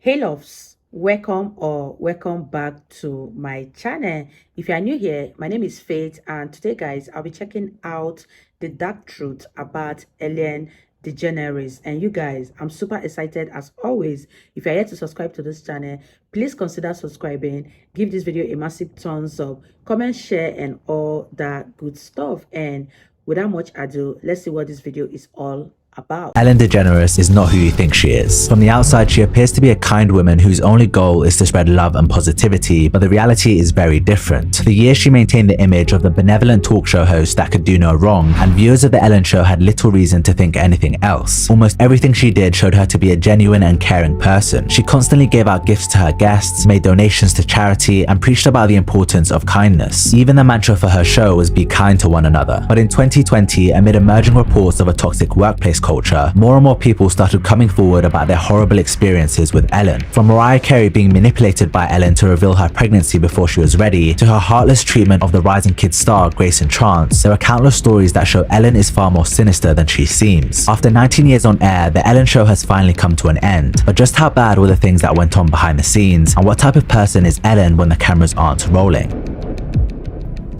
Hey loves, welcome back to my channel. If you are new here, my name is Faith, and today guys I'll be checking out the dark truth about Ellen DeGeneres. And you guys, I'm super excited as always. If you're yet to subscribe to this channel, please consider subscribing, give this video a massive thumbs up, comment, share, and all that good stuff. And without much ado, let's see what this video is all about. Ellen DeGeneres is not who you think she is. From the outside, she appears to be a kind woman whose only goal is to spread love and positivity, but the reality is very different. For years, she maintained the image of the benevolent talk show host that could do no wrong, and viewers of The Ellen Show had little reason to think anything else. Almost everything she did showed her to be a genuine and caring person. She constantly gave out gifts to her guests, made donations to charity, and preached about the importance of kindness. Even the mantra for her show was be kind to one another. But in 2020, amid emerging reports of a toxic workplace culture, more and more people started coming forward about their horrible experiences with Ellen. From Mariah Carey being manipulated by Ellen to reveal her pregnancy before she was ready, to her heartless treatment of the rising kid star Grayson Chance, there are countless stories that show Ellen is far more sinister than she seems. After 19 years on air, The Ellen Show has finally come to an end. But just how bad were the things that went on behind the scenes, and what type of person is Ellen when the cameras aren't rolling?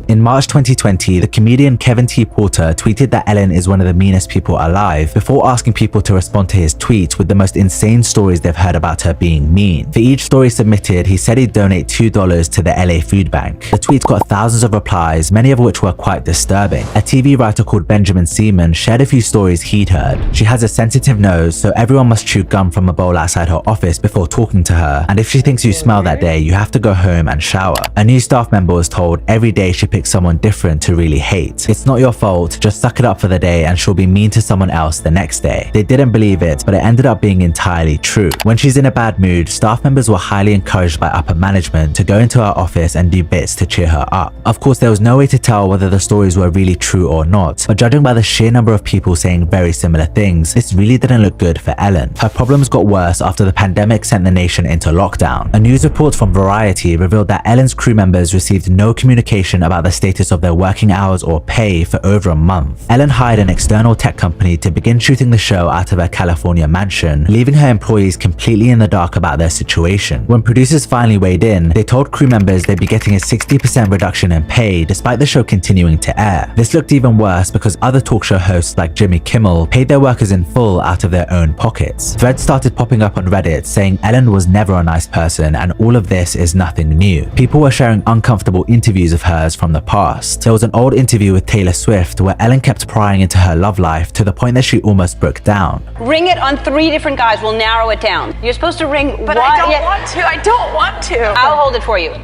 In March 2020, the comedian Kevin T. Porter tweeted that Ellen is one of the meanest people alive, before asking people to respond to his tweet with the most insane stories they've heard about her being mean. For each story submitted, he said he'd donate $2 to the LA Food Bank. The tweet got thousands of replies, many of which were quite disturbing. A TV writer called Benjamin Seaman shared a few stories he'd heard. She has a sensitive nose, so everyone must chew gum from a bowl outside her office before talking to her, and if she thinks you smell that day, you have to go home and shower. A new staff member was told every day she pick someone different to really hate. It's not your fault, just suck it up for the day and she'll be mean to someone else the next day. They didn't believe it, but it ended up being entirely true. When she's in a bad mood, staff members were highly encouraged by upper management to go into her office and do bits to cheer her up. Of course, there was no way to tell whether the stories were really true or not, but judging by the sheer number of people saying very similar things, this really didn't look good for Ellen. Her problems got worse after the pandemic sent the nation into lockdown. A news report from Variety revealed that Ellen's crew members received no communication about the status of their working hours or pay for over a month. Ellen hired an external tech company to begin shooting the show out of her California mansion, leaving her employees completely in the dark about their situation. When producers finally weighed in, they told crew members they'd be getting a 60% reduction in pay despite the show continuing to air. This looked even worse because other talk show hosts like Jimmy Kimmel paid their workers in full out of their own pockets. Threads started popping up on Reddit saying Ellen was never a nice person and all of this is nothing new. People were sharing uncomfortable interviews of hers from the past. There was an old interview with Taylor Swift where Ellen kept prying into her love life to the point that she almost broke down. Ring it on 3 different guys. We'll narrow it down. You're supposed to ring But I don't want to. I don't want to. I'll hold it for you.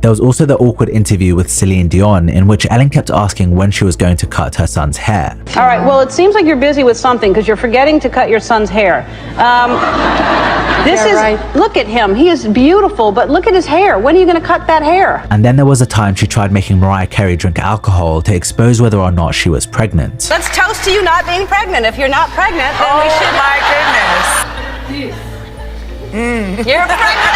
There was also the awkward interview with Celine Dion in which Ellen kept asking when she was going to cut her son's hair. All right, well, it seems like you're busy with something because you're forgetting to cut your son's hair. Look at him. He is beautiful, but look at his hair. When are you going to cut that hair? And then there was a time she tried making Mariah Carey drink alcohol to expose whether or not she was pregnant. Let's toast to you not being pregnant. If you're not pregnant, then we should. My goodness. You're pregnant.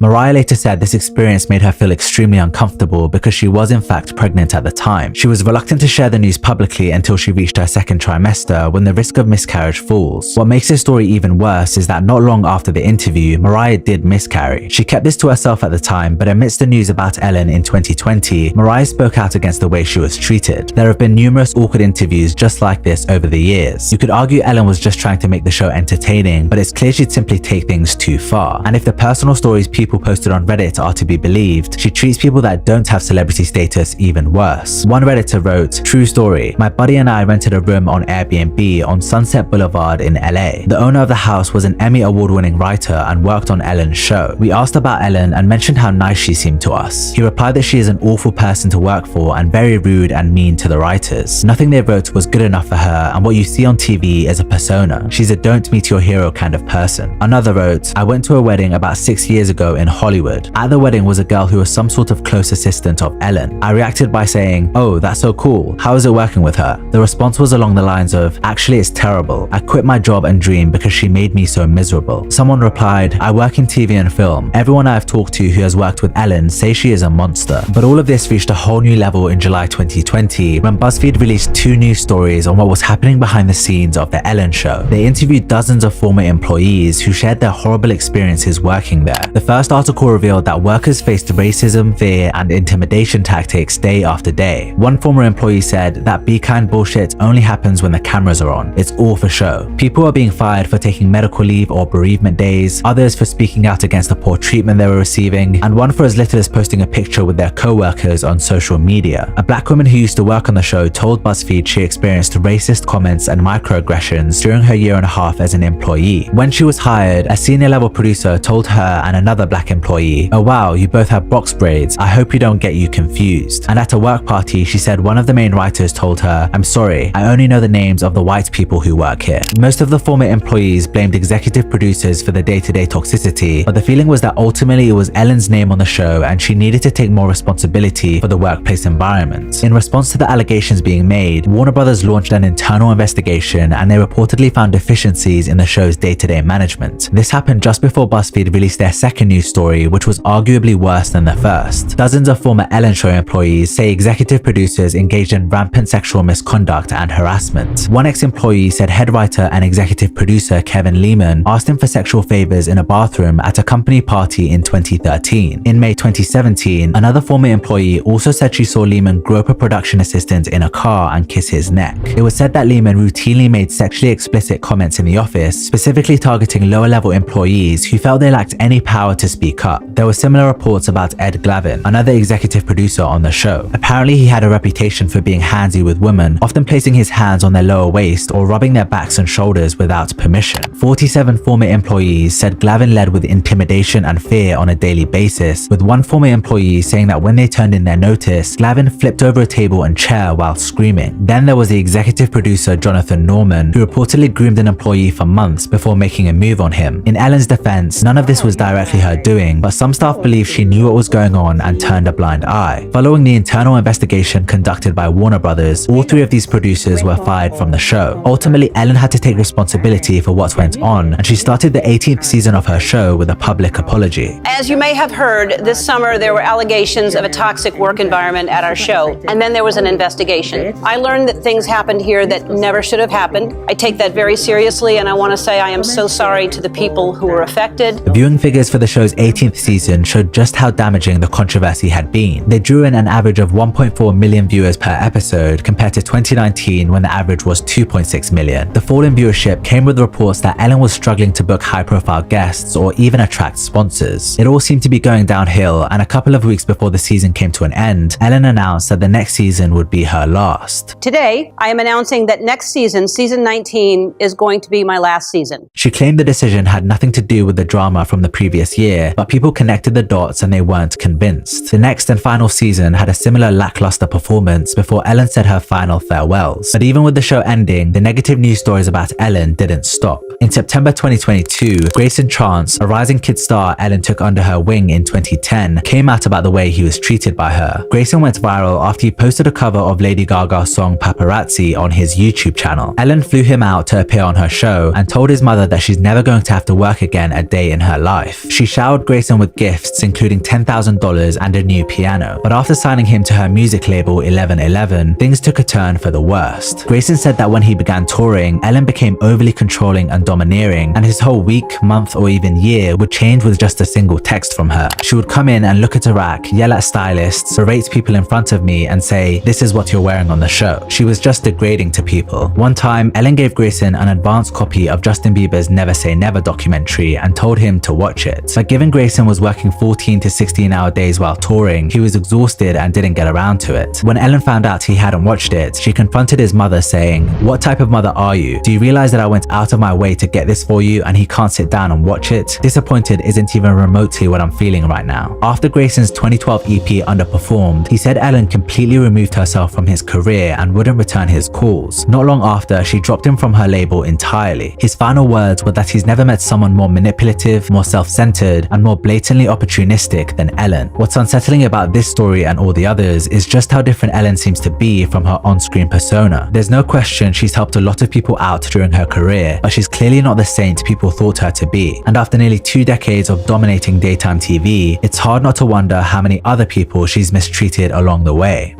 Mariah later said this experience made her feel extremely uncomfortable because she was in fact pregnant at the time. She was reluctant to share the news publicly until she reached her second trimester when the risk of miscarriage falls. What makes this story even worse is that not long after the interview, Mariah did miscarry. She kept this to herself at the time, but amidst the news about Ellen in 2020, Mariah spoke out against the way she was treated. There have been numerous awkward interviews just like this over the years. You could argue Ellen was just trying to make the show entertaining, but it's clear she'd simply take things too far. And if the personal stories people posted on Reddit are to be believed, she treats people that don't have celebrity status even worse. One Redditor wrote, "True story. My buddy and I rented a room on Airbnb on Sunset Boulevard in LA. The owner of the house was an Emmy award-winning writer and worked on Ellen's show. We asked about Ellen and mentioned how nice she seemed to us. He replied that she is an awful person to work for and very rude and mean to the writers. Nothing they wrote was good enough for her, and what you see on TV is a persona. She's a don't meet your hero kind of person." Another wrote, "I went to a wedding about 6 years ago in Hollywood. At the wedding was a girl who was some sort of close assistant of Ellen. I reacted by saying, "Oh, that's so cool. How is it working with her?" The response was along the lines of, "Actually, it's terrible. I quit my job and dream because she made me so miserable." Someone replied, "I work in TV and film. Everyone I've talked to who has worked with Ellen says she is a monster." But all of this reached a whole new level in July 2020 when BuzzFeed released 2 news stories on what was happening behind the scenes of the Ellen show. They interviewed dozens of former employees who shared their horrible experiences working there. The first article revealed that workers faced racism, fear, and intimidation tactics day after day. One former employee said that be kind bullshit only happens when the cameras are on. It's all for show. People are being fired for taking medical leave or bereavement days, others for speaking out against the poor treatment they were receiving, and one for as little as posting a picture with their co-workers on social media. A black woman who used to work on the show told BuzzFeed she experienced racist comments and microaggressions during her 1.5 years as an employee. When she was hired, a senior level producer told her and another black employee, "Oh wow, you both have box braids. I hope you don't get you confused." And at a work party, she said one of the main writers told her, "I'm sorry, I only know the names of the white people who work here." Most of the former employees blamed executive producers for the day-to-day toxicity, but the feeling was that ultimately it was Ellen's name on the show and she needed to take more responsibility for the workplace environment. In response to the allegations being made, Warner Brothers launched an internal investigation and they reportedly found deficiencies in the show's day-to-day management. This happened just before BuzzFeed released their second news story, which was arguably worse than the first. Dozens of former Ellen Show employees say executive producers engaged in rampant sexual misconduct and harassment. One ex-employee said head writer and executive producer Kevin Lehman asked him for sexual favors in a bathroom at a company party in 2013. In May 2017, another former employee also said she saw Lehman grope a production assistant in a car and kiss his neck. It was said that Lehman routinely made sexually explicit comments in the office, specifically targeting lower-level employees who felt they lacked any power to speak up. There were similar reports about Ed Glavin, another executive producer on the show. Apparently, he had a reputation for being handsy with women, often placing his hands on their lower waist or rubbing their backs and shoulders without permission. 47 former employees said Glavin led with intimidation and fear on a daily basis, with one former employee saying that when they turned in their notice, Glavin flipped over a table and chair while screaming. Then there was the executive producer Jonathan Norman, who reportedly groomed an employee for months before making a move on him. In Ellen's defense, none of this was directly her doing, but some staff believe she knew what was going on and turned a blind eye. Following the internal investigation conducted by Warner Brothers, all 3 of these producers were fired from the show. Ultimately, Ellen had to take responsibility for what went on, and she started the 18th season of her show with a public apology. As you may have heard, this summer there were allegations of a toxic work environment at our show, and then there was an investigation. I learned that things happened here that never should have happened. I take that very seriously, and I want to say I am so sorry to the people who were affected. The viewing figures for the show's 18th season showed just how damaging the controversy had been. They drew in an average of 1.4 million viewers per episode compared to 2019 when the average was 2.6 million. The fall in viewership came with reports that Ellen was struggling to book high-profile guests or even attract sponsors. It all seemed to be going downhill, and a couple of weeks before the season came to an end, Ellen announced that the next season would be her last. Today, I am announcing that next season, season 19, is going to be my last season. She claimed the decision had nothing to do with the drama from the previous year, but people connected the dots and they weren't convinced. The next and final season had a similar lackluster performance before Ellen said her final farewells. But even with the show ending, the negative news stories about Ellen didn't stop. In September 2022, Grayson Chance, a rising kid star Ellen took under her wing in 2010, came out about the way he was treated by her. Grayson went viral after he posted a cover of Lady Gaga's song Paparazzi on his YouTube channel. Ellen flew him out to appear on her show and told his mother that she's never going to have to work again a day in her life. She showered Grayson with gifts, including $10,000 and a new piano. But after signing him to her music label 1111, things took a turn for the worst. Grayson said that when he began touring, Ellen became overly controlling and domineering, and his whole week, month, or even year would change with just a single text from her. She would come in and look at a rack, yell at stylists, berate people in front of me, and say, "This is what you're wearing on the show." She was just degrading to people. One time, Ellen gave Grayson an advanced copy of Justin Bieber's Never Say Never documentary and told him to watch it. But given Grayson was working 14 to 16-hour days while touring, he was exhausted and didn't get around to it. When Ellen found out he hadn't watched it, she confronted his mother saying, "What type of mother are you? Do you realize that I went out of my way to get this for you and he can't sit down and watch it? Disappointed isn't even remotely what I'm feeling right now." After Grayson's 2012 EP underperformed, he said Ellen completely removed herself from his career and wouldn't return his calls. Not long after, she dropped him from her label entirely. His final words were that he's never met someone more manipulative, more self-centered, and more blatantly opportunistic than Ellen. What's unsettling about this story and all the others is just how different Ellen seems to be from her on-screen persona. There's no question she's helped a lot of people out during her career, but she's clearly not the saint people thought her to be. And after nearly 2 decades of dominating daytime TV, it's hard not to wonder how many other people she's mistreated along the way.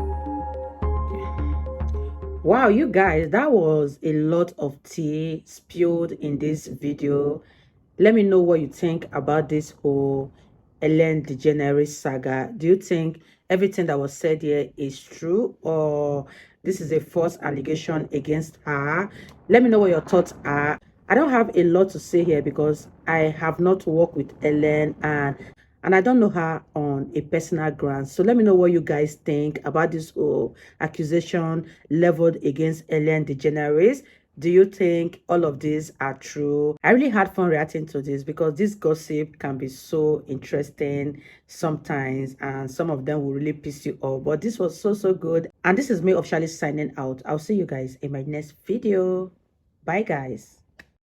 Wow, you guys, that was a lot of tea spilled in this video. Let me know what you think about this whole Ellen DeGeneres saga. Do you think everything that was said here is true, or this is a false allegation against her? Let me know what your thoughts are. I don't have a lot to say here because I have not worked with Ellen and I don't know her on a personal ground. So let me know what you guys think about this whole accusation leveled against Ellen DeGeneres. Do you think all of these are true? I really had fun reacting to this because this gossip can be so interesting sometimes, and some of them will really piss you off. But this was so good. And this is me officially signing out. I'll see you guys in my next video. Bye, guys.